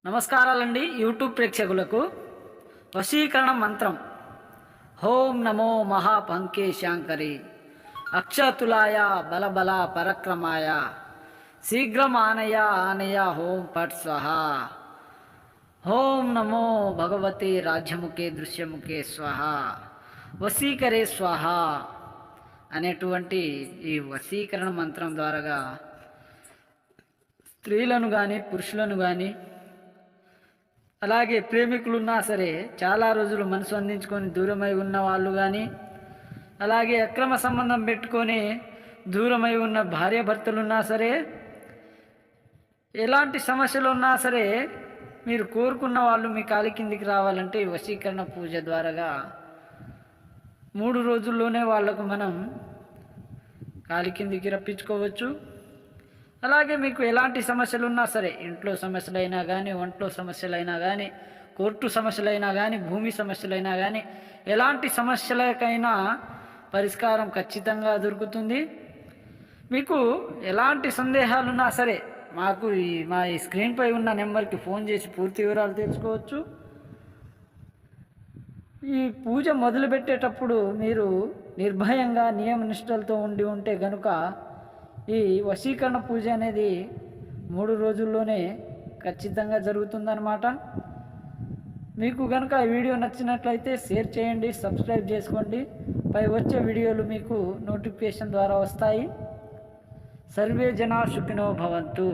నమస్కారాలండి యూట్యూబ్ ప్రేక్షకులకు. వశీకరణ మంత్రం. ఓం నమో మహాపంకేశాంకరి అక్షతులాయ బలబల పరక్రమాయ శీఘ్రం ఆనయ ఆనయ ఓం పట్ స్వహ. ఓం నమో భగవతే రాజ్యముఖే దృశ్యముఖే స్వహ వశీకరే స్వహ అనేటువంటి ఈ వశీకరణ మంత్రం ద్వారా స్త్రీలను కానీ పురుషులను కానీ అలాగే ప్రేమికులున్నా సరే చాలా రోజులు మనసు అందించుకొని దూరమై ఉన్న వాళ్ళు కానీ అలాగే అక్రమ సంబంధం పెట్టుకొని దూరమై ఉన్న భార్యాభర్తలున్నా సరే ఎలాంటి సమస్యలు ఉన్నా సరే మీరు కోరుకున్న వాళ్ళు మీ కాలి కిందికి రావాలంటే ఈ వశీకరణ పూజ ద్వారా 3 రోజుల్లోనే వాళ్లకు మనం కాలి కిందికి రప్పించుకోవచ్చు. అలాగే మీకు ఎలాంటి సమస్యలు ఉన్నా సరే, ఇంట్లో సమస్యలైనా కానీ, ఒంట్లో సమస్యలైనా కానీ, కోర్టు సమస్యలైనా కానీ, భూమి సమస్యలైనా కానీ, ఎలాంటి సమస్యలకైనా పరిష్కారం ఖచ్చితంగా దొరుకుతుంది. మీకు ఎలాంటి సందేహాలున్నా సరే మాకు మా స్క్రీన్పై ఉన్న నెంబర్కి ఫోన్ చేసి పూర్తి వివరాలు తెలుసుకోవచ్చు. ఈ పూజ మొదలుపెట్టేటప్పుడు మీరు నిర్భయంగా నియమనిష్టలతో ఉంటే కనుక ఈ వశీకరణ పూజ అనేది 3 రోజుల్లోనే ఖచ్చితంగా జరుగుతుందన్నమాట. మీకు కనుక ఈ వీడియో నచ్చినట్లయితే షేర్ చేయండి, సబ్స్క్రైబ్ చేసుకోండి. పై వచ్చే వీడియోలు మీకు నోటిఫికేషన్ ద్వారా వస్తాయి. సర్వే జనా సుఖినో భవంతు.